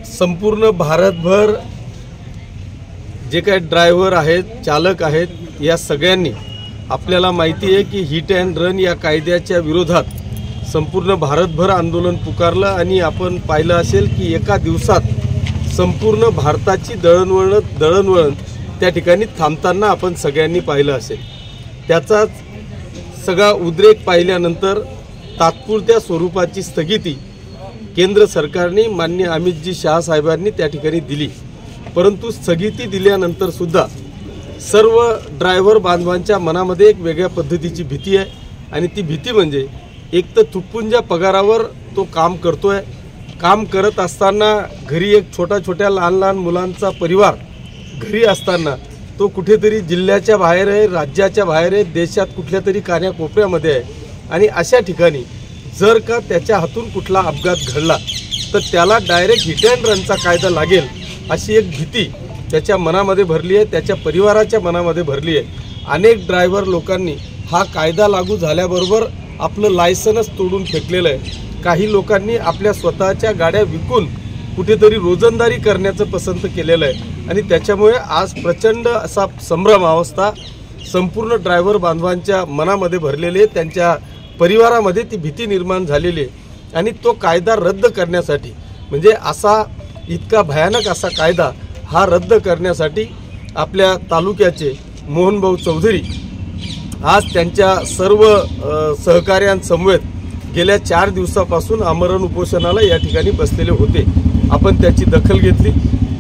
संपूर्ण भारतभर जे काही ड्रायव्हर आहेत, चालक आहेत, या सगळ्यांनी आपल्याला माहिती आहे की हिट अँड रन या कायद्याच्या विरोधात संपूर्ण भारतभर आंदोलन पुकारलं आणि आपण पाहिलं असेल की एका दिवसात संपूर्ण भारताची दळणवळण त्या ठिकाणी थांबताना आपण सगळ्यांनी पाहिलं असेल। त्याचाच सगळा उद्रेक पाहिल्यानंतर तात्पुरत्या स्वरूपाची स्थगिती केंद्र सरकारने माननीय अमितजी शाह साहेबांनी त्या ठिकाणी दिली। परंतु स्थगिती दिल्यानंतर सुद्धा सर्व ड्रायव्हर बांधवांच्या मनामध्ये एक वेगळ्या पद्धतीची भीती आहे आणि ती भीती म्हणजे एक तर तुटपुंजा पगारावर तो काम करतोय। काम करत असताना घरी एक छोट्या लहान मुलांचा परिवार घरी असताना तो कुठेतरी जिल्ह्याच्या बाहेर आहे, राज्याच्या बाहेर आहे, देशात कुठल्या तरी कान्याकोपऱ्यामध्ये आहे आणि अशा ठिकाणी जर का त्याच्या हातून कुठला अपघात घडला तर त्याला डायरेक्ट हिट अँड रनचा कायदा लागेल अशी एक भीती त्याच्या मनामध्ये भरली आहे, त्याच्या परिवाराच्या मनामध्ये भरली आहे। अनेक ड्रायव्हर लोकांनी हा कायदा लागू झाल्याबरोबर आपलं लायसन्स तोडून फेकलेलं आहे। काही लोकांनी आपल्या स्वतःच्या गाड्या विकून कुठेतरी रोजंदारी करण्याचं पसंत केलेलं आहे आणि त्याच्यामुळे आज प्रचंड असा संभ्रम अवस्था संपूर्ण ड्रायव्हर बांधवांच्या मनामध्ये भरलेली आहे, त्यांच्या परिवारामध्ये ती भीती निर्माण झालेली आहे आणि तो कायदा रद्द करण्यासाठी म्हणजे असा इतका भयानक असा कायदा हा रद्द करण्यासाठी आपल्या तालुक्याचे मोहनभाऊ चौधरी आज त्यांच्या सर्व सहकार्यांसमवेत गेल्या 4 दिवसापासून आमरण उपोषणाला या ठिकाणी बसलेले होते। आपण त्याची दखल घेतली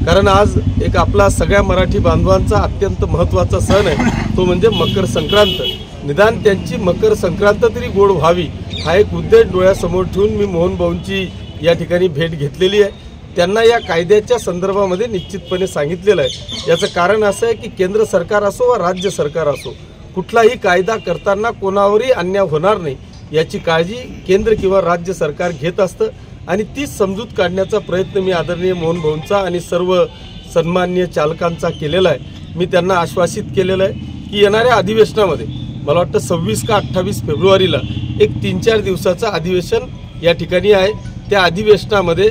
कारण आज एक आपला सगळ्या मराठी बांधवांचा अत्यंत महत्त्वाचा सण आहे, तो म्हणजे मकर संक्रांत। निदान त्यांची मकर संक्रांत तरी गोड व्हावी हा एक उद्देश डोळ्यासमोर ठेवून मी मोहनभाऊंची या ठिकाणी भेट घेतलेली आहे। त्यांना या कायद्याच्या संदर्भामध्ये निश्चितपणे सांगितलेलं आहे। याचं कारण असं आहे की केंद्र सरकार असो वा राज्य सरकार असो, कुठलाही कायदा करताना कोणावरही अन्याय होणार नाही याची काळजी केंद्र किंवा राज्य सरकार घेत असतं आणि तीच समजूत काढण्याचा प्रयत्न मी आदरणीय मोहनभाऊंचा आणि सर्व सन्माननीय चालकांचा केलेला आहे। मी त्यांना आश्वासित केलेलं आहे की येणाऱ्या अधिवेशनामध्ये मला वाटतं 26 का 28 फेब्रुवारीला एक 3-4 दिवसाचं अधिवेशन या ठिकाणी आहे। त्या अधिवेशनामध्ये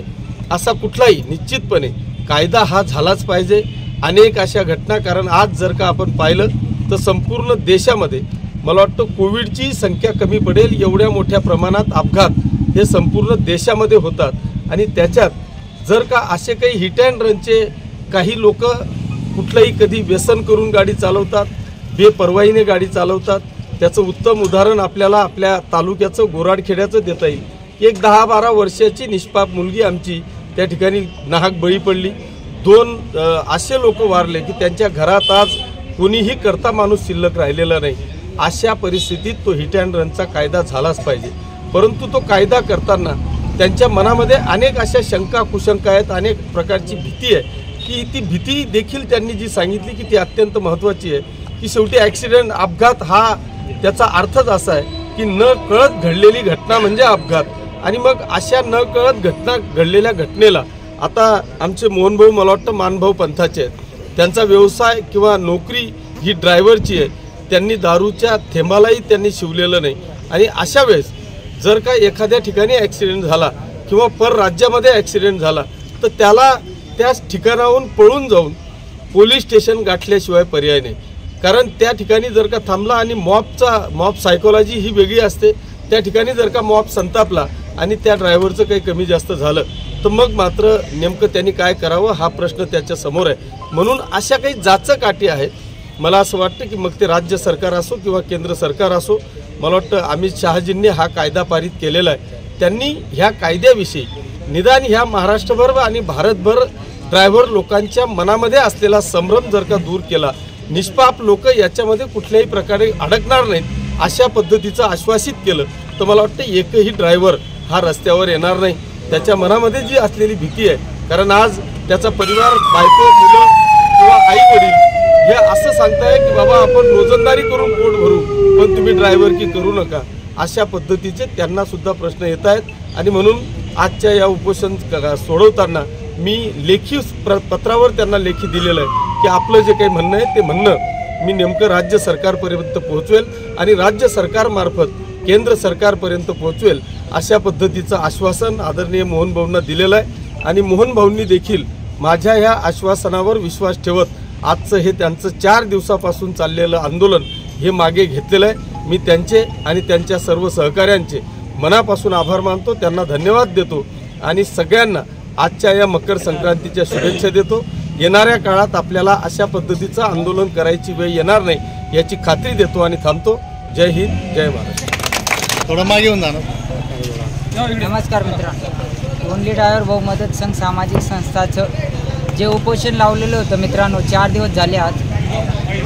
असा कुठलाही निश्चितपणे कायदा हा झालाच पाहिजे। अनेक अशा घटना, कारण आज जर का आपण पाहिलं तर संपूर्ण देशामध्ये मला वाटतं कोविडची संख्या कमी पडेल एवढ्या मोठ्या प्रमाणात अपघात हे संपूर्ण देशामध्ये होतात आणि त्याच्यात जर का असे काही हिट अँड रनचे काही लोक कुठलंही कधी व्यसन करून गाडी चालवतात, बेपर्वाईने गाडी चालवतात, त्याचं उत्तम उदाहरण आपल्याला आपल्या तालुक्याचं गोराडखेड्याचं देता येईल। एक 10-12 वर्षाची निष्पाप मुलगी आमची त्या ठिकाणी नाहक बळी पडली। 2 असे लोक वारले की त्यांच्या घरात आज कोणीही करता माणूस शिल्लक राहिलेला नाही। अशा परिस्थितीत तो हिट अँड रनचा कायदा झालाच पाहिजे। परंतु तो कायदा करताना त्यांच्या मनामध्ये अनेक अशा शंका कुशंका आहेत, अनेक प्रकारची भीती आहे की ती भीती देखील त्यांनी जी सांगितली की ती अत्यंत महत्त्वाची आहे की शेवटी ॲक्सिडेंट अपघात हा त्याचा अर्थच असा आहे की न कळत घडलेली घटना म्हणजे अपघात आणि मग अशा न कळत घटना घडलेल्या घटनेला आता आमचे मोहनभाऊ मला वाटतं मानभाऊ पंथाचे आहेत, त्यांचा व्यवसाय किंवा नोकरी ही ड्रायव्हरची आहे, त्यांनी दारूच्या थेंबालाही त्यांनी शिवलेलं नाही आणि अशा वेळेस जर का एखाद्या ठिकाणी ॲक्सिडेंट झाला किंवा परराज्यामध्ये ॲक्सिडेंट झाला तर त्याला त्याच ठिकाणाहून पळून जाऊन पोलीस स्टेशन गाठल्याशिवाय पर्याय नाही। कारण त्या ठिकाणी जर का थांबला आणि मॉब सायकोलॉजी ही वेगळी असते, त्या ठिकाणी जर का मॉब संतापला आणि त्या ड्रायव्हरचं काही कमी जास्त झालं तर मग मात्र नेमकं त्यांनी काय करावं हा प्रश्न त्याच्या समोर आहे। म्हणून अशा काही जाचकाठी आहेत। मला असं वाटतं की मग ते राज्य सरकार असो किंवा केंद्र सरकार असो, मला वाटतं अमित शहाजींनी हा कायदा पारित केलेला आहे। त्यांनी ह्या कायद्याविषयी निदान ह्या महाराष्ट्रभर आणि भारतभर ड्रायव्हर लोकांच्या मनामध्ये असलेला संभ्रम जर का दूर केला, निष्पाप लोक याच्यामध्ये कुठल्याही प्रकारे अडकणार नाहीत अशा पद्धतीचं आश्वासित केलं तर मला वाटतं एकही ड्रायव्हर हा रस्त्यावर येणार नाही। त्याच्या मनामध्ये जी असलेली भीती आहे, कारण आज त्याचा परिवार, बायको, मुलं किंवा आई वडील हे असं सांगताय की बाबा आपण रोजंदारी करून पोट भरू पण तुम्ही ड्रायव्हरकी करू नका, अशा पद्धतीचे त्यांना सुद्धा प्रश्न येत आहेत। आणि म्हणून आजच्या या उपोषण सोडवताना मी लेखी पत्रावर त्यांना लेखी दिलेलं आहे की आपलं जे काही म्हणणं आहे ते म्हणणं मी नेमकं राज्य सरकारपर्यंत पोहोचवेल आणि राज्य सरकारमार्फत केंद्र सरकारपर्यंत पोहोचवेल अशा पद्धतीचं आश्वासन आदरणीय मोहनभाऊंना दिलेलं आहे। आणि मोहन भाऊंनी देखील माझ्या ह्या आश्वासनावर विश्वास ठेवत आजचं हे त्यांचं 4 दिवसापासून चाललेलं आंदोलन हे मागे घेतलेलं आहे। मी त्यांचे आणि त्यांच्या सर्व सहकाऱ्यांचे मनापासून आभार मानतो, त्यांना धन्यवाद देतो आणि सगळ्यांना आजच्या या मकर संक्रांतीच्या शुभेच्छा देतो। येणाऱ्या काळात आपल्याला अशा पद्धतीचं आंदोलन करायची वेळ येणार नाही याची खात्री देतो आणि थांबतो। जय हिंद, जय महाराष्ट्र। थोडं मागे येऊन जाणार। नमस्कार मित्रांनो, ओनली ड्रायव्हर बहुमदत संघ सामाजिक संस्थाचं जे उपोषण लावलेलं होतं मित्रांनो, 4 दिवस झाले आज,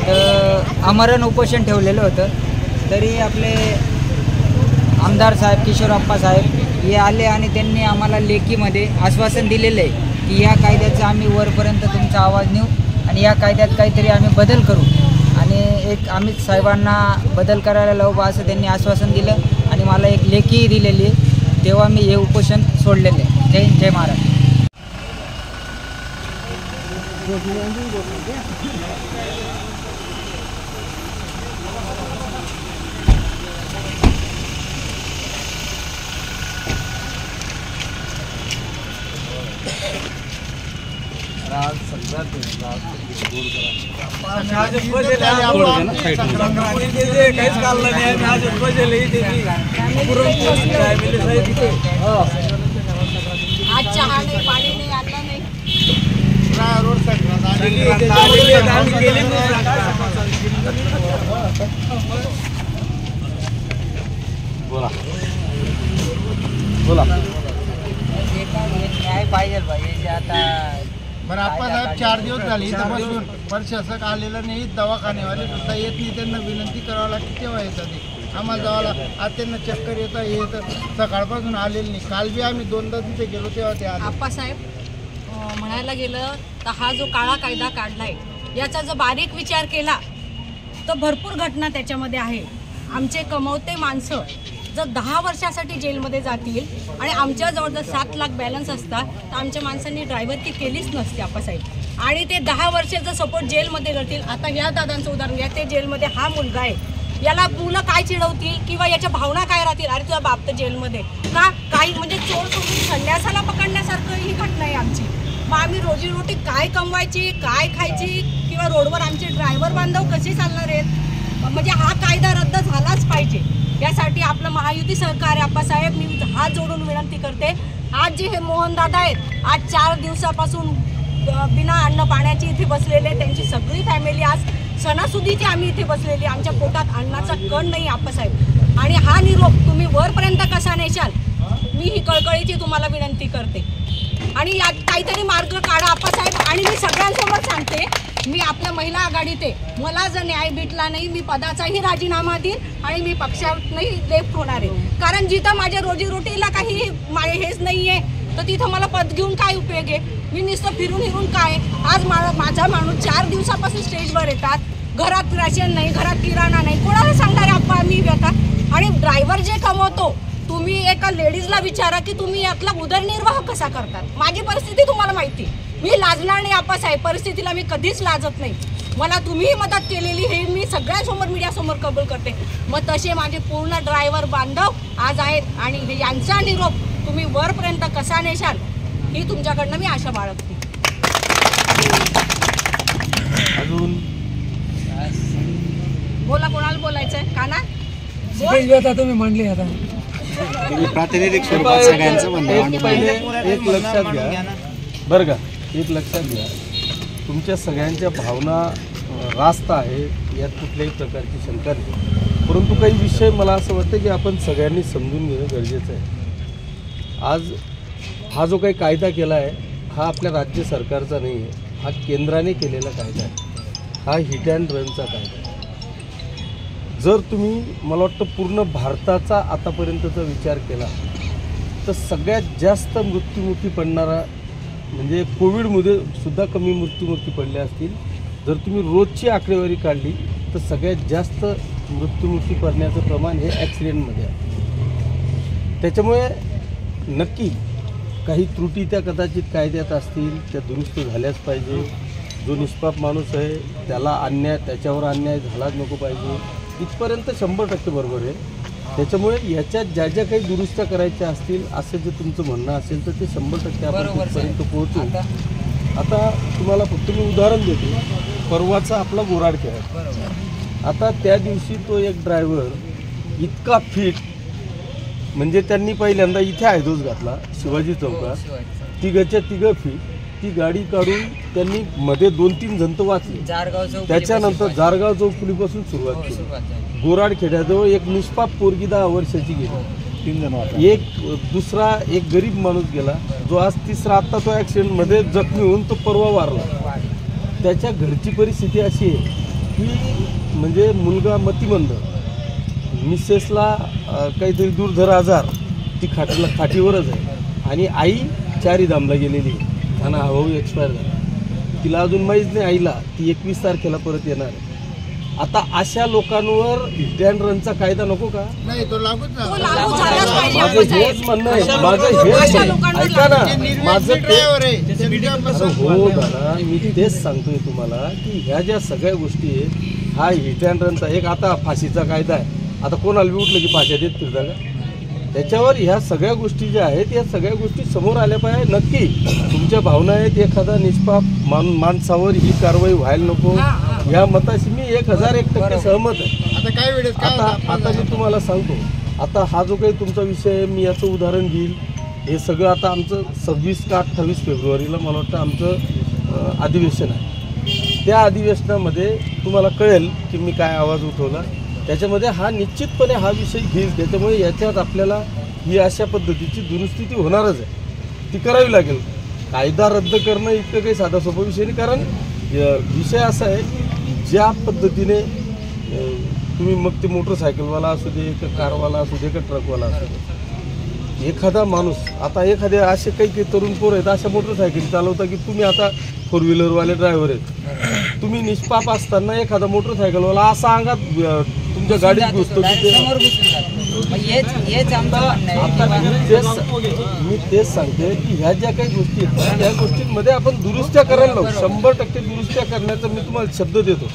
तर आमरण उपोषण ठेवलेलं होतं। तरी आपले आमदार साहेब किशोरप्पा साहेब हे आले आणि त्यांनी आम्हाला लेखीमध्ये आश्वासन दिलेलं आहे की या कायद्याचा आम्ही वरपर्यंत तुमचा आवाज नेऊ आणि या कायद्यात काहीतरी आम्ही बदल करू आणि एक अमित साहेबांना बदल करायला लावू बा असं त्यांनी आश्वासन दिलं आणि मला एक लेखीही दिलेली आहे। तेव्हा मी हे उपोषण सोडलेले। जय हिंद, जय महाराष्ट्र। आज चहा नाही, पाणी नाही, अन्न नाही। बोला बोला। न्याय पाहिजे भाई आता। बरं आप्पासाहेब 4 दिवस झाले इथं बसून, पण शासक आलेलं नाही, दवाखानेवाले सुद्धा येत नाही, त्यांना विनंती करावं लागते तेव्हा येतात ते आम्हाला जावाला। आज त्यांना चक्कर येतं, हे येतं, सकाळपासून आलेलं नाही। काल बी आम्ही 2दा तिथे गेलो तेव्हा ते आले। आप्पासाहेब म्हणायला गेलं तर हा जो काळा कायदा काढलाय याचा जर बारीक विचार केला तर भरपूर घटना त्याच्यामध्ये आहे। आमचे कमवते माणसं जर 10 वर्षासाठी जेलमध्ये जातील आणि आमच्याजवळ जर 7 लाख बॅलन्स असतात तर आमच्या माणसांनी ड्रायव्हरकी केलीच नसते आप्पासाहेब। आणि ते 10 वर्ष जर सपोज जेलमध्ये जातील, आता या दादांचं उदाहरण घ्या, ते जेलमध्ये हा मुलगा आहे, याला मुलं काय चिडवतील किंवा याच्या भावना काय राहतील, अरे तुझा बाप तर जेलमध्ये का, काही म्हणजे चोर सोडून संन्यासाला पकडण्यासारखं ही घटना आहे आमची। मग आम्ही रोजीरोटी काय कमवायची, काय खायची, किंवा रोडवर आमचे ड्रायव्हर बांधव कसे चालणार आहेत? म्हणजे हा कायदा रद्द झालाच पाहिजे। यासाठी आपलं महायुती सरकार आहे आप्पासाहेब, मी हात जोडून विनंती करते। आज जे हे मोहन दादा आहेत, आज 4 दिवसापासून बिना अन्न पाण्याची इथे बसलेले, त्यांची सगळी फॅमिली आज सणासुदीची आम्ही इथे बसलेली, आमच्या पोटात अन्नाचा कण नाही आप्पासाहेब। आणि हा निरोप तुम्ही वरपर्यंत कसा नेशाल, मी ही कळकळीची तुम्हाला विनंती करते आणि यात काहीतरी मार्ग काढा आप्पासाहेब। आणि मी सगळ्यांसमोर सांगते, मी आपल्या महिला आघाडीत आहे, मला जर न्याय भेटला नाही मी पदाचाही राजीनामा देईन आणि मी पक्षातही लेफ्ट होणार आहे। कारण जिथं माझ्या रोजीरोटीला काही हेच नाही आहे तर तिथं मला पद घेऊन काय उपयोग आहे? मी नुसतं फिरून काय? आज माझा माणूस 4 दिवसापासून स्टेजवर येतात, घरात राशन नाही, घरात किराणा नाही, कोणाला सांगणार आहे आप्पा मी आता? आणि ड्रायव्हर जे कमवतो, तुम्ही एका लेडीजला विचारा की तुम्ही यातला उदरनिर्वाह कसा करतात। माझी परिस्थिती तुम्हाला माहिती, मी लाजणार नाही आप्पासाहेब, परिस्थितीला मी कधीच लाजत नाही। मला तुम्ही मदत केलेली हे मी सगळ्यांसमोर मीडियासमोर कबूल करते। मग तसे माझे पूर्ण ड्रायव्हर बांधव आज आहेत आणि यांचा निरोप तुम्ही वरपर्यंत कसा नेशाल ही तुमच्याकडनं मी आशा बाळगते। अजून बोला, कोणाला बोलायचंय? काना तुम्ही म्हणले आता प्रातिनिधिक स्वरूपात सगळ्यांचं पहिले एक लक्षात घ्या बरं का, एक लक्षात घ्या, तुमच्या सगळ्यांच्या भावना रास्त आहे, यात कुठल्याही प्रकारची शंका नाही। परंतु काही विषय मला असं वाटतं की आपण सगळ्यांनी समजून घेणं गरजेचं आहे। आज हा जो काही कायदा केला आहे हा आपल्या राज्य सरकारचा नाही आहे, हा केंद्राने केलेला कायदा आहे, हा हिट अँड रनचा कायदा आहे। जर तुम्ही मला वाटतं पूर्ण भारताचा आतापर्यंतचा विचार केला तर सगळ्यात जास्त मृत्युमुखी पडणारा म्हणजे कोविडमध्ये सुद्धा कमी मृत्युमुखी पडले असतील। जर तुम्ही रोजची आकडेवारी काढली तर सगळ्यात जास्त मृत्युमुखी पडण्याचं प्रमाण हे ॲक्सिडेंटमध्ये आहे। त्याच्यामुळे नक्की काही त्रुटी त्या कदाचित कायद्यात असतील, त्या दुरुस्त झाल्याच पाहिजे। जो निष्पाप माणूस आहे त्याला त्याच्यावर अन्याय झालाच नको पाहिजे, इथपर्यंत 100% बरोबर आहे। त्याच्यामुळे याच्यात ज्या ज्या काही दुरुस्त्या करायच्या असतील असं जे तुमचं म्हणणं असेल तर ते 100% आपण बरोबर, तिथपर्यंत पोहोचू. आता आता तुम्हाला फक्त मी उदाहरण देतो, परवाचा आपला गोराडखेड आहे. बरोबर. आता त्या दिवशी तो एक ड्रायव्हर इतका फिट, म्हणजे त्यांनी पहिल्यांदा इथे आयदोस घातला शिवाजी चौकात, शिवाजी. तिघच्या तिघं फिट, ती गाडी काढून त्यांनी मध्ये 2-3 जण तर वाचले. जारगाव चौक त्याच्यानंतर जारगाव चौफुलीपासून सुरुवात केली. गोराडखेड्याजवळ एक निष्पाप पोरगी 10 वर्षाची गेली, 3 जण वाचले. एक दुसरा एक गरीब माणूस गेला, जो आज तिसरा आत्ता तो ॲक्सिडेंटमध्ये जखमी होऊन तो परवा वारला. त्याच्या घरची परिस्थिती अशी आहे की म्हणजे मुलगा मतिमंद, मिसेसला काहीतरी दुर्धर आजार, ती खाटीवरच आहे, आणि आई चारीधामला गेलेली आहे आणि हा भाऊ एक्सपायर झाला. तिला अजून माहीत नाही आईला, ती 21 तारखेला परत येणार आहे. आता अशा लोकांवर हिट अँड रनचा कायदा नको का? नाही, तो लागूच तो झाला. लागू झालाच पाहिजे. माझं हेच म्हणणं आहे, माझं हेच म्हणणं. ऐका ना, माझं ते ड्रायव्हर आहे त्यांच्या अरे हो दादा, मी तेच सांगतोय तुम्हाला की ह्या ज्या सगळ्या गोष्टी आहेत, हा हिट अँड रनचा एक आता फाशीचा कायदा आहे. आता कोणाला बी उठलं की फाश्या देत फिरता का? त्याच्यावर ह्या सगळ्या गोष्टी ज्या आहेत या सगळ्या गोष्टी समोर आल्या पाहिजे. नक्की तुमच्या भावना आहेत, एखादा निष्पाप माणसावर ही कारवाई व्हायला नको या मताशी मी 1001% सहमत आहे. आता काय वेळेस काय आता मी तुम्हाला सांगतो, आता हा जो काही तुमचा विषय आहे, मी याचं उदाहरण घेईल. हे सगळं आता आमचं 26 का 28 फेब्रुवारीला मला वाटतं आमचं अधिवेशन आहे. त्या अधिवेशनामध्ये तुम्हाला कळेल की मी काय आवाज उठवला. त्याच्यामध्ये हा निश्चितपणे हा विषय घेईल. त्याच्यामुळे याच्यात आपल्याला ही अशा पद्धतीची दुरुस्ती ती होणारच आहे, ती करावी लागेल. कायदा रद्द करणं इतकं काही साधा सोपा विषय नाही. कारण विषय असा आहे की ज्या पद्धतीने तुम्ही मग ते मोटरसायकलवाला असू दे, का कारवाला असू दे, का ट्रकवाला असू दे, एखादा माणूस, आता एखादे असे काही तरुण पोर आहेत अशा मोटरसायकल चालवता की तुम्ही आता 4 व्हीलरवाले ड्रायव्हर आहेत, तुम्ही निष्पाप असताना एखादा मोटरसायकलवाला असा अंगात तुमच्या गाडीत घुसतो की ते समोर घुसून जातो. मग हेच आमचं म्हणणं आहे आता की मी तेच सांगते की ह्या ज्या काही गोष्टी आहेत त्या गोष्टींमध्ये आपण दुरुस्त्या करायला लावू. 100% दुरुस्त्या करण्याचा मी तुम्हाला शब्द देतो.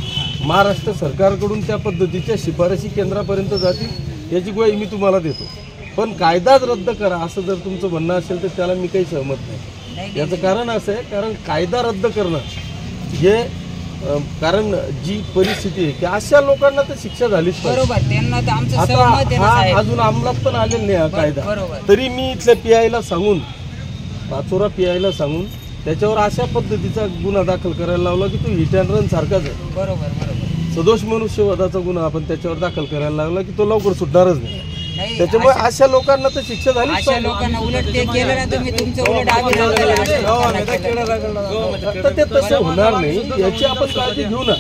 महाराष्ट्र सरकारकडून त्या पद्धतीच्या शिफारशी केंद्रापर्यंत जातील याची ग्वाही मी तुम्हाला देतो. पण कायदाच रद्द करा असं जर तुमचं म्हणणं असेल तर त्याला मी काही सहमत नाही. याचं कारण असं आहे, कारण कायदा रद्द करणं हे कारण जी परिस्थिती आहे की अशा लोकांना तर शिक्षा झालीच पाहिजे. बरोबर, त्यांना तर आमचं आता सहमत आहे ना हा साहेब. अजून अंमलात पण आलेला नाही हा कायदा. बरोबर. तरी मी इथल्या PI ला सांगून, पाचोरा PI ला सांगून त्याच्यावर अशा पद्धतीचा गुन्हा दाखल करायला लावला की तो हिट अँड रन सारखाच आहे. बरोबर. सदोष मनुष्यवधाचा गुन्हा आपण त्याच्यावर दाखल करायला लागला की तो लवकर सुटणारच नाही. नाही, त्याच्यामुळे अशा लोकांना तर शिक्षा झालीच अशा लोकांना उलट ते केलं ना तुम्ही, तुमचं उलट अभिनंदन आहे अशा लोकांना केलं. तर ते तसं होणार नाही याची आपण काळजी घेऊ ना.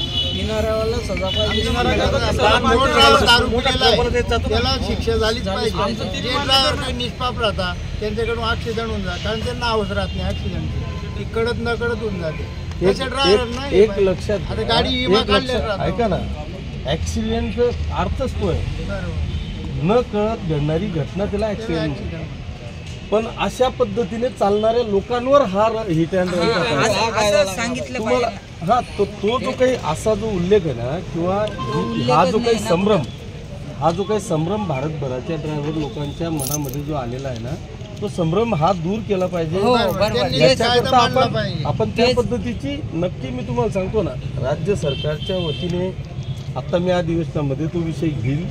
दारू पिलेला त्याला शिक्षा झालीच पाहिजे. जे ड्रायव्हर काही निष्पाप राहतात त्यांच्याकडून ऍक्सिडेंट होऊन जातात, कारण त्यांना हाऊस राहत नाही ऍक्सिडेंटची, ती कळत न कळत होऊन जाते. त्याच्या ड्रायव्हर नाही एक लक्षात आता गाडी विमा काढलेला राहतो. ऐका ना, ऍक्सिडेंटचा अर्थच तो आहे, बरोबर. न कळत घडणारी घटना त्याला ऍक्सिडेंट. पण अशा पद्धतीने चालणाऱ्या लोकांवर हा हिट अँड असं सांगितलं तुम्हाला पाहिजे. हा तो जो काही असा जो उल्लेख आहे ना, किंवा हा जो काही संभ्रम, हा जो काही संभ्रम भारतभराच्या ड्रायव्हर लोकांच्या मनामध्ये जो आलेला आहे ना, तो संभ्रम हा दूर केला पाहिजे. हो, बरोबर. त्यांनी याच्याकरता कायदा मांडला आपण पाहिजे. आपण त्या पद्धतीची नक्की मी तुम्हाला सांगतो ना, राज्य सरकारच्या वतीने आता मी अधिवेशनामध्ये तो विषय घेईल.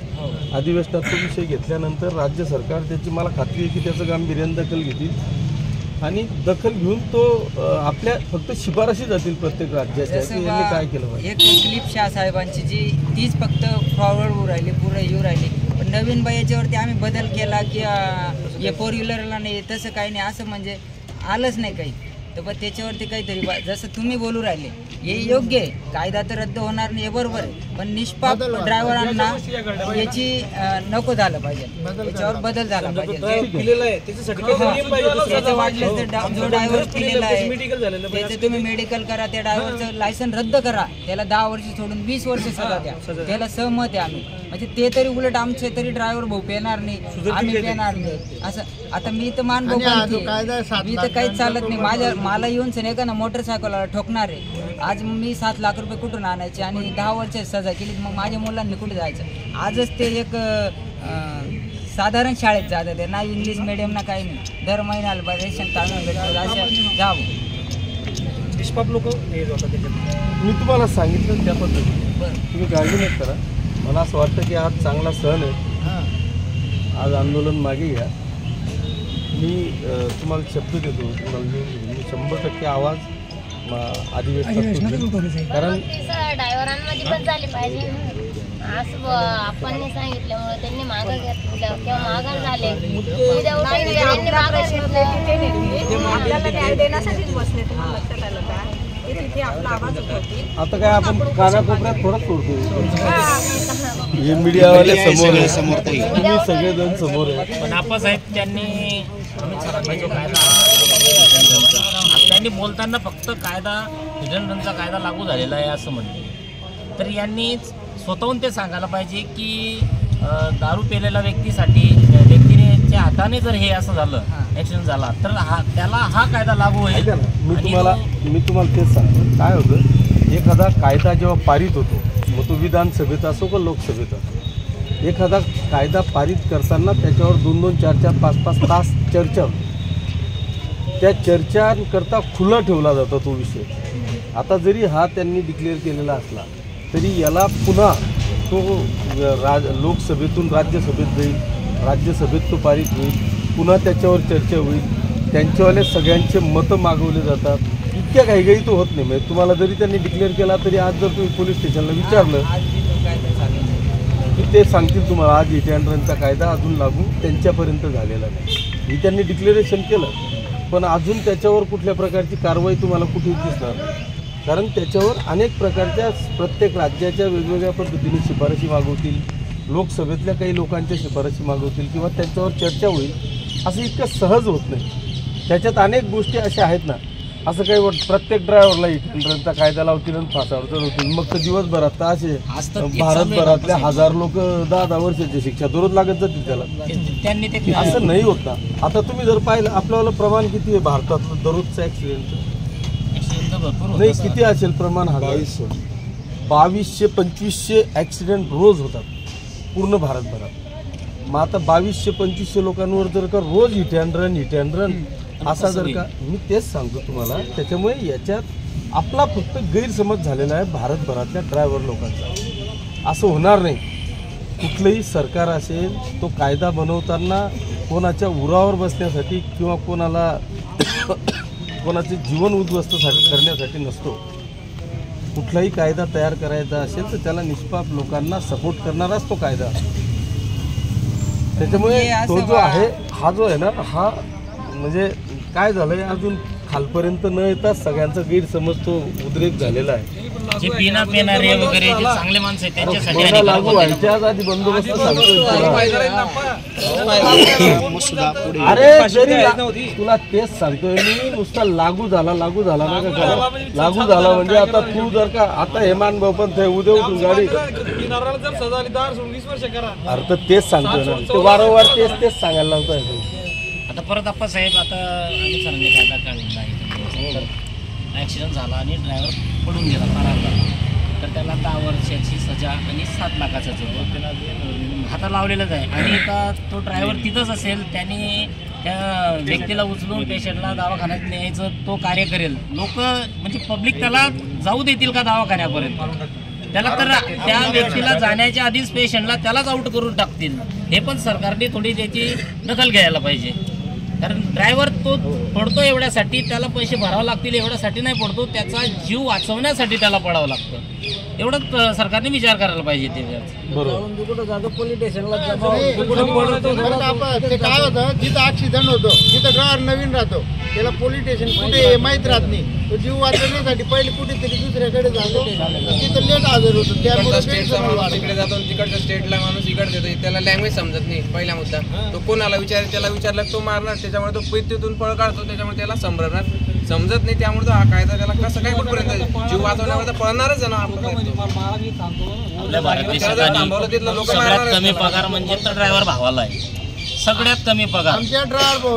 अधिवेशनात तो विषय घेतल्यानंतर राज्य सरकार त्याची मला खात्री आहे की त्याचं गांभीर्याने दखल घेतील आणि दखल घेऊन तो आपल्या फक्त शिफारशी जातील प्रत्येक राज्याच्या जसं की यांनी काय केलं पाहिजे. एक क्लिप शाह साहेबांची जी तीच फक्त फॉरवर्ड होऊ राहिली, पुढे येऊ राहिली. पण नवीन बाई याच्यावरती आम्ही बदल केला की हे 4 व्हीलरला नाही, तसं काही नाही, असं म्हणजे आलंच नाही काही. तर पण त्याच्यावरती काहीतरी जसं तुम्ही बोलू राहिले हे योग्य आहे. कायदा तर रद्द होणार नाही हे बरोबर आहे, पण निष्पाप ड्रायव्हरांना याची नको झालं पाहिजे, याच्यावर बदल झाला पाहिजे. त्याचं वाटलं तर जो ड्रायव्हर पिलेला आहे त्याचं तुम्ही मेडिकल करा, त्या ड्रायव्हरचं लायसन रद्द करा, त्याला 10 वर्ष सोडून 20 वर्ष सजा द्या, त्याला सहमत आहे आम्ही. म्हणजे ते तरी उलट आमचे तरी ड्रायव्हर भाऊ पेणार नाही, आम्ही पेणार नाही असं. आता मी तर मान भाऊ मी तर काहीच चालत नाही. मला येऊन नाही का ना मोटरसायकलला ठोकणार आहे. आज मी 7 लाख रुपये कुठून आणायचे आणि 10 वर्ष सजा केली, मग माझ्या मुलांनी कुठे जायचं. आजच ते एक साधारण शाळेत जातात ते ना, इंग्लिश मिडियम ना काही नाही. दर महिन्याला रेशन तांदूळ भेटतो असं जावं. निष्पाप लोक येत होतात त्याच्यात. मी तुम्हाला सांगितलं त्या पद्धतीने बरं. तुम्ही काळजी नाही करा. मला असं वाटतं की आज चांगला सण आहे, आज आंदोलन मागे घ्या. मी तुम्हाला शब्द देतो, मी 100% आवाज अधिवेशनात, कारण ड्रायव्हरांमध्ये पण झाली पाहिजे. असं आपण सांगितल्यामुळे त्यांनी मागं घेतलं किंवा माघार झाले. उद्या उठून यांनी माघार घेतलं. आपल्याला न्याय देण्यासाठीच बसले. तुम्हाला लक्षात आलं का? ते तिथे आपला आवाज उठवतील. आता काय आपण कानाकोपऱ्यात थोडंच सोडतो. हे मीडियावाले समोर आहे, तुम्ही सगळेजण समोर आहे. पण आप्पासाहेब त्यांनी जो कायदा त्यांनी बोलताना फक्त कायदा हिडनचा कायदा लागू झालेला आहे असं म्हणले, तर यांनी स्वतःहून ते सांगायला पाहिजे की दारू पेलेल्या व्यक्तीच्या हाताने जर हे असं झालं, ॲक्सिडेंट झाला, तर त्याला हा कायदा लागू होईल. ऐका ना, मी तुम्हाला तेच सांगतो. काय होतं, एखादा कायदा जेव्हा पारित होतो, मग तो विधानसभेत असो का लोकसभेत असो, एखादा कायदा पारित करताना त्याच्यावर 2-2, 4-4, 5-5 तास चर्चा होती. त्या चर्चांकरता खुला ठेवला जातो तो विषय. आता जरी हा त्यांनी डिक्लेअर केलेला असला तरी याला पुन्हा तो लोकसभेतून राज्यसभेत जाईल, राज्यसभेत तो पारित होईल, पुन्हा त्याच्यावर चर्चा होईल, त्यांच्यावाले सगळ्यांचे मतं मागवले जातात. इतक्या घाईघाई तो होत नाही. म्हणजे तुम्हाला जरी त्यांनी डिक्लेअर केला तरी आज जर तुम्ही पोलीस स्टेशनला विचारलं की ते सांगतील तुम्हाला आज हिट अँड रनचा कायदा अजून लागू त्यांच्यापर्यंत झालेला नाही. ही त्यांनी डिक्लेरेशन केलं, पण अजून त्याच्यावर कुठल्या प्रकारची कारवाई तुम्हाला कुठेच दिसणार नाही. कारण त्याच्यावर अनेक प्रकारच्या प्रत्येक राज्याच्या वेगवेगळ्या पद्धतीने शिफारशी मागवतील, लोकसभेतल्या काही लोकांच्या शिफारशी मागवतील किंवा त्याच्यावर चर्चा होईल. असं इतकं सहज होत नाही. त्याच्यात अनेक गोष्टी अशा आहेत ना, असं काही प्रत्येक ड्रायव्हरला हिट अँड रनचा कायदा लावतील आणि फासावर चढवतील. मग तर दिवसभरात असे भारतभरातल्या 1000 लोक 10-10 वर्षाची शिक्षा दररोज लागत जातील त्याला. त्यांनी ते असं नाही होत ना. आता तुम्ही जर पाहिलं आपल्याला प्रमाण किती आहे भारतात दररोजचं ॲक्सिडेंटचं, नाही किती असेल प्रमाण? 2200-2500 ॲक्सिडेंट रोज होतात पूर्ण भारतभरात. मग आता 2200-2500 लोकांवर जर का रोज हिट अँड रन असा जर का, मी तेच सांगतो तुम्हाला. त्याच्यामुळे याच्यात आपला फक्त गैरसमज झालेला आहे भारतभरातल्या ड्रायव्हर लोकांचा. असं होणार नाही. कुठलंही सरकार असेल तो कायदा बनवताना कोणाच्या उरावर बसण्यासाठी किंवा कोणाचे जीवन उद्ध्वस्त करण्यासाठी नसतो. कुठलाही कायदा तयार करायचा असेल तर त्याला निष्पाप लोकांना सपोर्ट करणाराच तो कायदा. त्याच्यामुळे तो जो आहे, हा जो आहे ना, हा म्हणजे काय झालंय, अजून खालपर्यंत न येता सगळ्यांचा गैरसमज तो उद्रेक झालेला आहे. जे पिना पेणारे वगैरे जे चांगले माणसं आहेत त्यांच्यासाठी लागू व्हायच्या आधी बंदोबस्त सांगतोय. अरे जरी तुला तेच सांगतोय मी, नुसता लागू झाला ना का, लागू झाला म्हणजे आता तू जर का आता हेमान पण उद्या उठून गाडी अरे तर तेच सांगतोय ना, ते वारंवार तेच सांगायला लावतोय. आता परत आप्पासाहेब, आता आम्ही सरांनी कायदा काढलेला आहे, ॲक्सिडेंट झाला आणि ड्रायव्हर पडून गेला, फरार झाला, तर त्याला 10 वर्षाची सजा आणि 7 लाखाचा दंड हातात लावलेलाच आहे. आणि आता तो ड्रायव्हर तिथंच असेल, त्यांनी त्या व्यक्तीला उचलून पेशंटला दवाखान्यात न्यायचं तो कार्य करेल. लोक म्हणजे पब्लिक त्याला जाऊ देतील का दवाखान्यापर्यंत? त्याला तर त्या व्यक्तीला जाण्याच्या आधीच पेशंटला त्यालाच आउट करून टाकतील. हे पण सरकारने थोडी त्याची दखल घ्यायला पाहिजे. कारण ड्रायव्हर तो पडतो एवढ्यासाठी, त्याला पैसे भरावे लागतील एवढ्यासाठी नाही पडतो, त्याचा जीव वाचवण्यासाठी त्याला पडावं लागतं. एवढं सरकारने विचार करायला पाहिजे. ते काय होतं, जिथं ॲक्सिडेंट होतो तिथं ड्रायव्हर नवीन राहतो, त्याला पोलीस स्टेशन कुठे माहीत राहत नाही. तो जीव वाचवण्यासाठी पहिले कुठेतरी दुसऱ्याकडे जातो, तिथं लेट हजर होतो. त्यामुळे तिकडे जातो, तिकडच्या स्टेटला माणूस इकडे देतो, त्याला लँग्वेज समजत नाही. पहिला मुद्दा तो कोणाला विचारेल, त्याला विचारला तो मारणार, त्याच्यामुळे तो पित्तीतून पळ काढतो, त्याच्यामुळे त्याला समजत नाही. त्यामुळे तो हा कायदा त्याला कसं काय कुठपर्यंत जीव वाचवण्यावर पळणारच आहे ना. आपल्या भारत देशात सगळ्यात कमी पगार म्हणजे तर ड्रायव्हर भावाला आहे, सगळ्यात कमी पगार.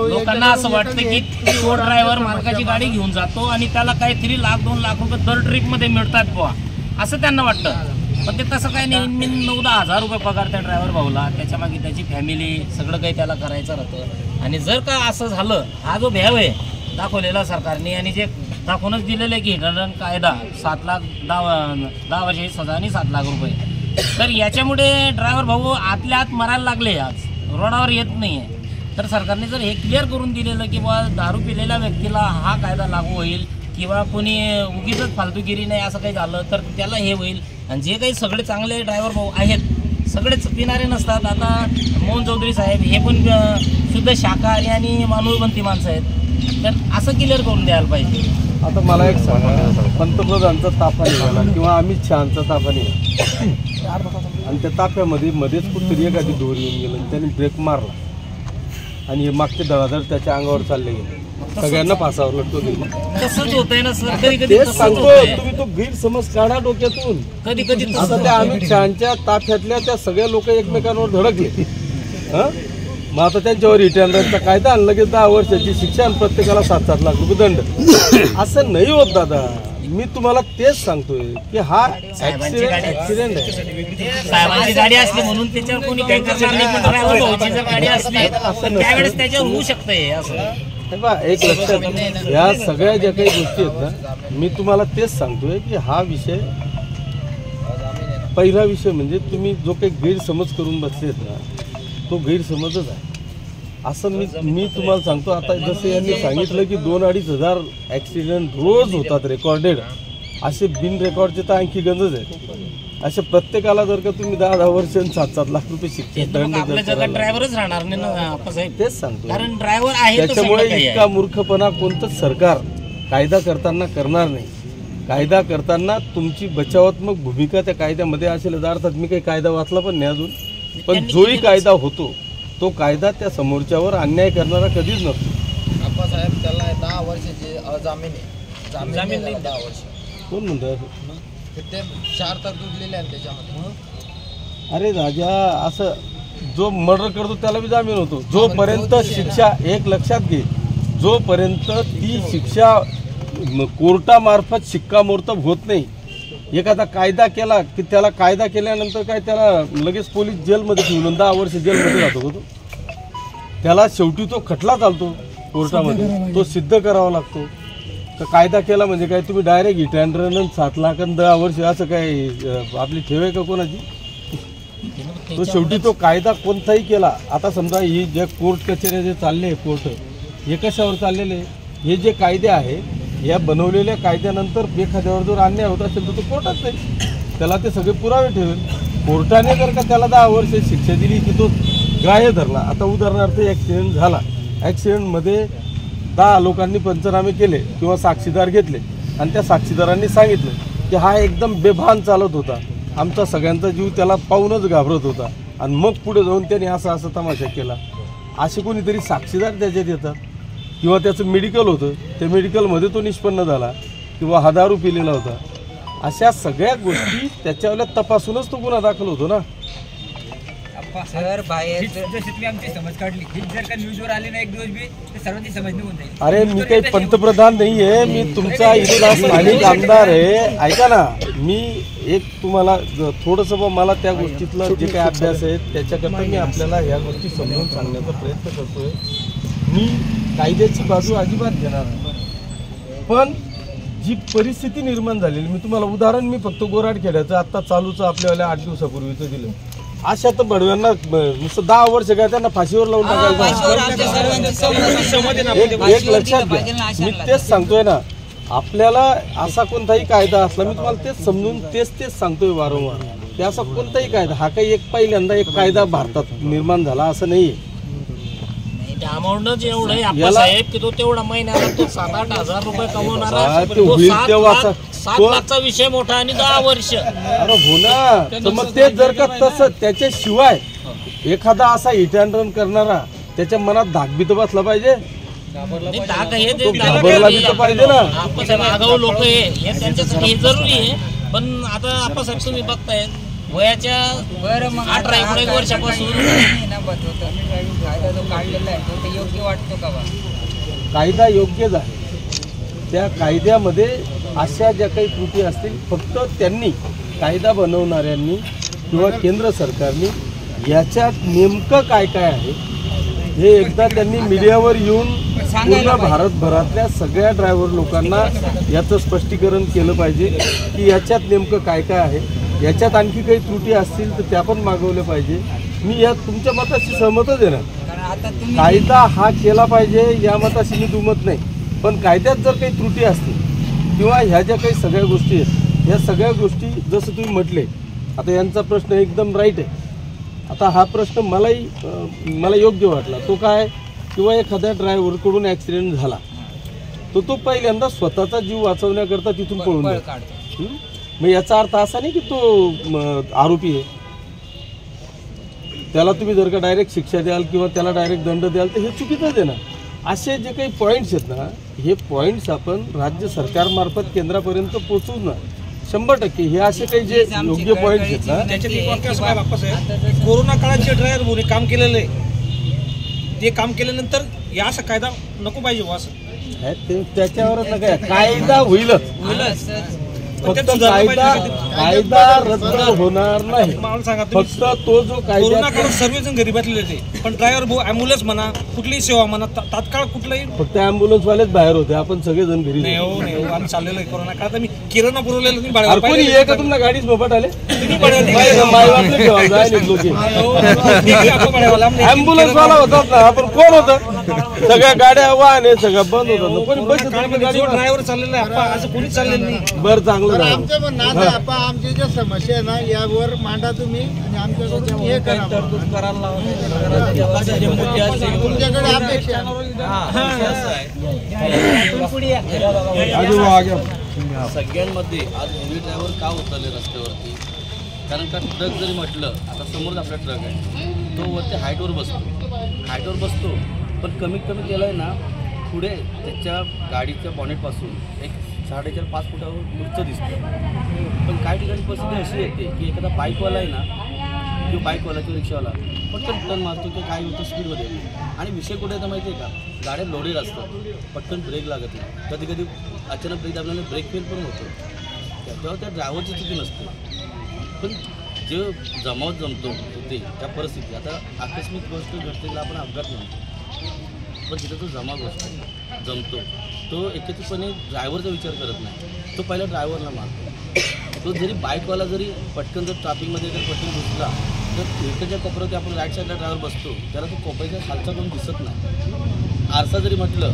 लोकांना असं वाटतं की तो ड्रायव्हर मालकाची गाडी घेऊन जातो आणि त्याला काहीतरी 1-2 लाख रुपये दर ट्रिपमध्ये मिळतात बुवा, असं त्यांना वाटतं. पण ते तसं काही नाही. मी 9-10 हजार रुपये पगार त्या ड्रायव्हर भाऊला, त्याच्यामागे त्याची फॅमिली सगळं काही त्याला करायचं राहतं. आणि जर का असं झालं, हा जो भ्याव आहे दाखवलेला सरकारने आणि जे दाखवूनच दिलेलं आहे की हिटरन कायदा 7 लाख 10 वर्षाची सजा आणि 7 लाख रुपये, तर याच्यामुळे ड्रायव्हर भाऊ आतल्या आत मरायला लागले, आज रोडावर येत नाही आहे. तर सरकारने जर हे क्लिअर करून दिलेलं की बा दारू पिलेल्या व्यक्तीला हा कायदा लागू होईल किंवा कोणी उगीचच फालतूगिरी नाही असं काही झालं तर त्याला हे होईल. आणि जे काही सगळे चांगले ड्रायव्हर भाऊ आहेत सगळेच पिणारे नसतात. आता मोहन चौधरी साहेब हे पण शुद्ध शाकाहारी आणि मानवबंती माणसं आहेत. तर असं क्लिअर करून द्यायला पाहिजे. आता मला एक सांगा, पंतप्रधानचा ताफा निघाला किंवा अमित शहाचा ताफा निघाला आणि त्या ताफ्यामध्ये मध्येच कुठतरी एखादी दोरी येऊन गेलं आणि त्याने ब्रेक मारला आणि हे मागचे धडाधड त्याच्या अंगावर चालले गेले, सगळ्यांना फासावर लटकून दिली. तसंच होतंय ना सर, कधी कधी तेच सांगतो, तुम्ही तो गैरसमज काढा डोक्यातून. कधी कधी आता त्या अमित शहाच्या ताफ्यातल्या त्या सगळ्या लोक एकमेकांवर धडकले. मग आता त्यांच्यावर रिटर्नचा कायदा आणि लगेच 10 वर्षाची शिक्षा आणि प्रत्येकाला 7-7 लाख रुपये दंड. असं नाही होत दादा. मी तुम्हाला तेच सांगतोय की हा ऍक्सिडेंट आहे. साहेबांची गाडी असली म्हणून त्याच्यावर कोणी काही करणार नाही, पण ड्रायव्हर भाऊची जर गाडी असली तर त्यावेळेस त्याच्यावर होऊ शकतंय असं. एक लक्षात, या सगळ्या ज्या काही गोष्टी आहेत ना, मी तुम्हाला तेच सांगतोय की हा विषय, पहिला विषय म्हणजे तुम्ही जो काही गैरसमज करून बसलेत ना, तो गैरसमजच आहे. असं मी तुम्हाला सांगतो. आता जसं यांनी सांगितलं की 2-2.5 हजार ॲक्सिडेंट रोज होतात रेकॉर्डेड, असे बिन रेकॉर्डचे तर आणखी गंजच आहेत. असे प्रत्येकाला जर का तुम्ही 10-10 वर्ष आणि 7-7 लाख रुपये शिक्षा आपल्या जगात ड्रायव्हरच राहणार नाही ना साहेब. तेच सांगतो, कारण ड्रायव्हर आहे. त्याच्यामुळे इतका मूर्खपणा कोणतंच सरकार कायदा करताना करणार नाही. कायदा करताना तुमची बचावात्मक भूमिका त्या कायद्यामध्ये असेल. अर्थात मी काही कायदा वाचला पण नाही अजून, पण जोही कायदा होतो तो कायदा त्या समोरच्यावर अन्याय करणारा कधीच नसतो. आप्पासाहेब त्याला 10 वर्षाचे अजामीन आहे, जामीन नाही 10 वर्ष. कोण म्हणतात ते 4 तरतूद लिहिल्या आहेत त्याच्यामध्ये. अरे राजा, असं जो मर्डर करतो त्याला बी जामीन होतो. जोपर्यंत शिक्षा, एक लक्षात घे, जोपर्यंत ती शिक्षा कोर्टामार्फत शिक्कामोर्तब होत नाही. एखादा कायदा केला की त्याला कायदा केल्यानंतर काय त्याला लगेच पोलीस जेलमध्ये ठेवून 10 वर्ष जेलमध्ये राहतो का तो? त्याला शेवटी तो खटला चालतो कोर्टामध्ये, तो सिद्ध करावा लागतो. तर कायदा केला म्हणजे काय तुम्ही direct hit and run 7 lakh आणि 10 वर्ष असं काय आपली ठेव आहे का कोणाची? तो शेवटी तो कायदा कोणताही केला. आता समजा ही जे कोर्ट कचेऱ्या जे चालले कोर्ट, हे कशावर चाललेले? हे जे कायदे आहे या बनवलेल्या कायद्यानंतर एखाद्यावर जर अन्याय होत असेल तर तो कोर्टात जाईल, त्याला ते सगळे पुरावे ठेवेल. कोर्टाने जर का त्याला 10 वर्ष शिक्षा दिली की तो ग्राह्य धरला. आता उदाहरणार्थ ॲक्सिडेंट झाला, ॲक्सिडेंटमध्ये 10 लोकांनी पंचनामे केले किंवा साक्षीदार घेतले आणि त्या साक्षीदारांनी सांगितलं की हा एकदम बेभान चालत होता, आमचा सगळ्यांचा जीव त्याला पाहूनच घाबरत होता आणि मग पुढे जाऊन त्यांनी असं तमाशा केला. असे कोणीतरी साक्षीदार त्याच्यात येतात. किंवा त्याचं मेडिकल होतं, त्या मेडिकलमध्ये तो निष्पन्न झाला किंवा हा दारू पिलेला होता. अशा सगळ्या गोष्टी त्याच्यावर तपासूनच तो गुन्हा दाखल होतो ना. सर बाहेर जशी तुम्ही आमची समज काढली, जर का न्यूजवर आले ना एक दिवस बी तर सर्वांची समज निघून जाईल. अरे मी काही पंतप्रधान नाही आहे, मी तुमचा इथला स्थानिक आमदार आहे. ऐका ना, मी एक तुम्हाला थोडंसं मला त्या गोष्टीतला जे काही अभ्यास आहे त्याच्याकरता मी आपल्याला ह्या गोष्टी समजून सांगण्याचा प्रयत्न करतोय. मी कायद्याची बाजू अजिबात घेणार नाही, पण जी परिस्थिती निर्माण झालेली, मी तुम्हाला उदाहरण मी फक्त गोराडखेड्याचं आत्ता चालूचं आपल्याला 8 दिवसापूर्वीचं दिलं. अशा तर बडव्यांना नुसतं 10 वर्ष काय त्यांना फाशीवर लावून टाकायचं. एक लक्षात घ्या, मी तेच सांगतोय ना, आपल्याला असा कोणताही कायदा असला, मी तुम्हाला तेच समजून तेच सांगतोय वारंवार, की असा कोणताही कायदा, हा काही एक पहिल्यांदा एक कायदा भारतात निर्माण झाला असं नाहीये. अमाऊंटच एवढं आहे आप्पासाहेब की तो तेवढा महिन्याला तो 7-8 हजार रुपये कमवणारा, ते होईल तेव्हा 7 लाखचा विषय मोठा आणि 10 वर्ष. अरे हो ना, तर मग ते जर का तसं त्याच्याशिवाय एखादा असा हिट अँड रन करणारा त्याच्या मनात धाक बी तर बसला पाहिजे, घाबरला बी तर पाहिजे ना. आप्पासाहेब आगाऊ लोक हे त्यांच्यासाठी जरुरी आहे. पण आता आप्पासाहेब तुम्ही बघताय वयाच्या 18-19 वर्षापासून कायदा जो काढलेला आहे तो योग्य वाटतो का? कायदा योग्यच आहे. त्या कायद्यामध्ये अशा ज्या काही त्रुटी असतील, फक्त त्यांनी कायदा बनवणाऱ्यांनी किंवा केंद्र सरकारने याच्यात नेमकं काय काय आहे हे एकदा त्यांनी मीडियावर येऊन पूर्ण भारतभरातल्या सगळ्या ड्रायव्हर लोकांना याचं स्पष्टीकरण केलं पाहिजे की याच्यात नेमकं काय काय आहे. याच्यात आणखी काही त्रुटी असतील तर त्या पण मागवल्या पाहिजे. मी या तुमच्या मताशी सहमतच आहे ना. कायदा हा केला पाहिजे या मताशी मी दुमत नाही, पण कायद्यात जर काही त्रुटी असतील किंवा ह्या ज्या काही सगळ्या गोष्टी आहेत ह्या सगळ्या गोष्टी जसं तुम्ही म्हटले, आता यांचा प्रश्न एकदम राईट आहे. आता हा प्रश्न मला योग्य वाटला. तो काय, किंवा एखाद्या ड्रायव्हरकडून ॲक्सिडेंट झाला तो पहिल्यांदा स्वतःचा जीव वाचवण्याकरता तिथून पळून जातो. मग याचा अर्थ असा नाही की तो आरोपी आहे. त्याला तुम्ही जर का डायरेक्ट शिक्षा द्याल किंवा त्याला डायरेक्ट दंड द्याल तर हे चुकीचंच आहे ना. असे जे काही पॉईंट्स आहेत ना, हे पॉईंट्स आपण राज्य सरकारमार्फत केंद्रापर्यंत पोहोचवू ना 100%. हे असे काही जे योग्य पॉईंट्स आहेत ना, त्याच्यात एक वाक्य असं काय बाप्पा साहेब, कोरोना काळात जे ड्रायव्हर काम केलेलं आहे ते काम केल्यानंतर या असा कायदा नको पाहिजे हो असं. ते त्याच्यावरच ना काय कायदा होईलच, फक्त कायदा रद्द होणार नाही. मला सांगा फक्त तो जो कोरोना कायदा, काळात सर्वजण घरी बसलेले होते, पण ड्रायव्हर ॲम्ब्युलन्स म्हणा कुठलीही सेवा म्हणा तात्काळ कुठलाही फक्त ॲम्ब्युलन्सवालेच बाहेर होते, आपण सगळेजण घरी. नाही हो नाही हो, आम्ही चाललेलो आहे कोरोना काळात. आम्ही किराणा पुरवलेलं तुम्ही अरे कोणी भाड्यावर एक तुमच्या गाडीच मोफत आले पाहिजे. ॲम्ब्युलन्स वाला होतात ना, आपण कोण होतं, सगळ्या गाड्या वाहने सगळं बंद होतात ना, कोणी बस गाडी. ड्रायव्हर चाललेला आहे आप्पा, असं कोणीच चाललेलं नाही. बरं चांगलं झालं. आमचं म्हणणं आता आपण आमची ज्या समस्या आहे ना यावर मांडा तुम्ही आणि आमच्याकडून हे करा. तुमच्याकडे अपेक्षा सगळ्यांमध्ये आज हेवी ड्रायव्हर का उतरले रस्त्यावरती? कारण का ट्रक जरी म्हटलं, आता समोरच आपला ट्रक आहे, तो वरती हाईटवर बसतो, पण कमीत कमी त्याला आहे ना पुढे त्याच्या गाडीच्या बॉनेटपासून एक 4.5-5 फुटावर पुढचं दिसतं. पण काही ठिकाणी परिस्थिती अशी येते की एखादा बाईकवाला आहे ना, किंवा बाईकवाला किंवा रिक्षावाला पटकन टर्न मारतो किंवा काय होतं स्पीडमध्ये. आणि विषय कुठे येतं माहिती आहे का, गाड्या लोडेड असतात, पटकन ब्रेक लागत नाही, कधी कधी अचानक ब्रेक दाबल्याने ब्रेक फेल पण होतो. तेव्हा त्या ड्रायव्हरची चुकी नसते, पण जे जमतो होते त्या परिस्थिती. आता आकस्मिक गोष्ट घडते त्याला आपण अपघात म्हणतो, पण तिथं तो जमतो तो एकत्रितपणे ड्रायव्हरचा विचार करत नाही, तो पहिला ड्रायव्हरला मारतो. तो जरी बाईकवाला जरी पटकन जर ट्रॅफिकमध्ये जर पटकन घुसला तर एकाच्या कोपऱ्यावरती आपण राईट साईडला ड्रायव्हर बसतो, त्याला तो कोपऱ्याच्या खालचा कोण दिसत नाही. आरसा जरी म्हटलं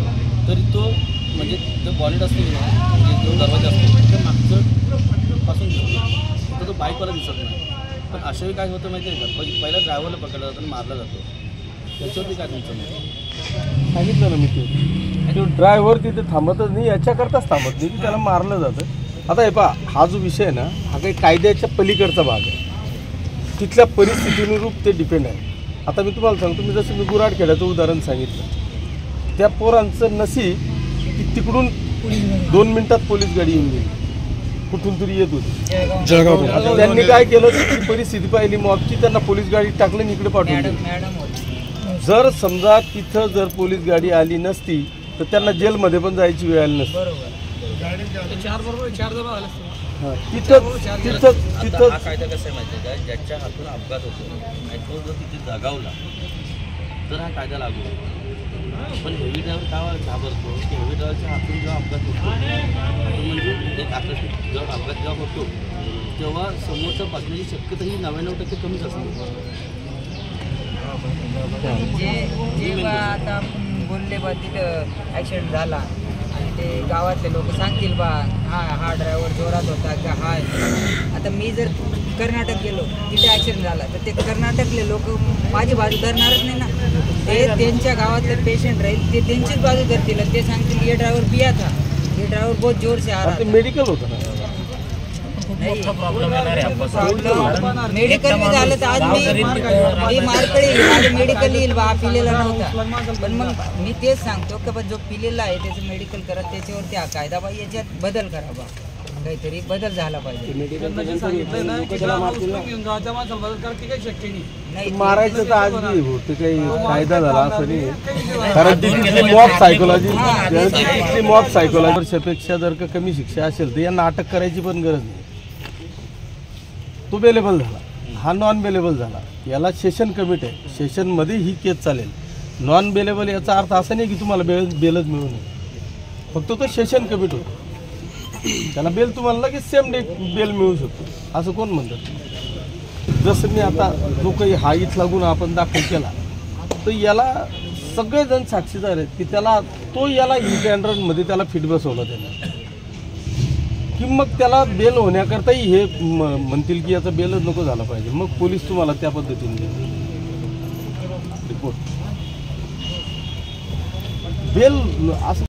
तरी तो म्हणजे जो बॉनेट असतो ना, म्हणजे जो दरवाजा असतो त्या मागचं पासून दिसतो, तर तो बाईकवाला दिसत नाही. पण अशाही काय होतं माहिती आहे का, पहिला ड्रायव्हरला पकडला जातो आणि मारला जातो. त्याच्यावरती काय तुमचं नाही सांगितलं ना मी, तो ड्रायव्हर तिथे थांबतच नाही, याच्याकरताच थांबत नाही की त्याला मारलं जातं. आता हे पहा, हा जो विषय आहे ना, हा काही कायद्याच्या पलीकडचा भाग आहे, तिथल्या परिस्थितीनुरूप ते डिपेंड आहे. आता मी तुम्हाला सांगतो, मी जसं मी गुराडखेड्याचं उदाहरण सांगितलं, त्या पोरांचं नशीब की तिकडून 2 मिनिटात पोलीस गाडी येऊन गेली, कुठून तरी येत होती जळगाव. आता त्यांनी काय केलं, ती परिस्थिती पाहिली मॉबची, त्यांना पोलीस गाडी टाकलं आणि इकडे पाठवलं. जर समजा तिथं जर पोलीस गाडी आली नसती तर त्यांना जेलमध्ये पण जायची वेळ आली नसती. तिथं हा कायदा कसा आहे माहिती आहे का, ज्याच्या हातून अपघात होतो आणि तो जर तिथे जगावला तर हा कायदा लागू होतो. पण हेवी ड्रायव्हर का घाबरतो की हेवी ड्रायव्हरच्या हातून जेव्हा अपघात होतो, म्हणजे एक आकस्मिक जेव्हा अपघात जेव्हा होतो तेव्हा समोरचा बसण्याची शक्यता ही 99% कमीच असते. जेव्हा आता आपण बोलले बा तिथं ॲक्सिडेंट झाला आणि ते गावातले लोक सांगतील बा हा ड्रायव्हर जोरात होता का हा. आता मी जर कर्नाटक गेलो तिथे ॲक्सिडेंट झाला तर ते कर्नाटकले लोक माझी बाजू धरणारच नाही ना. ते त्यांच्या गावातले पेशंट राहील ते त्यांचीच बाजू धरतील, ते सांगतील ये ड्रायव्हर पिया था, ये ड्रायव्हर बहुत जोर से आ रहा था. मेडिकल होतं ना, मेडिकल मी झालं तर आज मी मारकडी माझं मेडिकल येईल बा पिलेला नव्हता. पण मग मी तेच सांगतो की बा जो पिलेला आहे त्याचं मेडिकल करा, त्याच्यावरती हा कायदा बा याच्यात बदल करा बा, काहीतरी बदल झाला पाहिजे. मारायचं तर आज बी होतं, काही कायदा झाला असं नाही. कारण तिथली मॉब सायकोलॉजी वर्षापेक्षा जर का कमी शिक्षा असेल तर यांना अटक करायची पण गरज नाही. तो बेलेबल झाला, हा नॉन बेलेबल झाला, याला सेशन कमिट आहे, सेशनमध्ये ही केस चालेल. नॉन बेलेबल याचा अर्थ असा नाही की तुम्हाला बेलच मिळू नये, फक्त तो सेशन कमिट होतो, त्याला बेल तुम्हाला लगेच सेम डे बेल मिळू शकतो. असं कोण म्हणतात? जसं मी आता जो काही हा इथला गुन्हा आपण दाखल केला तर याला सगळेजण साक्षीदार आहेत की याला हिट अँड रनमध्ये त्याला फिट बसवलं त्याला, की मग त्याला बेल होण्याकरताही हे म्हणतील की याचा बेलच नको झाला पाहिजे, मग पोलीस तुम्हाला त्या पद्धतीने देतील रिपोर्ट. बेल असं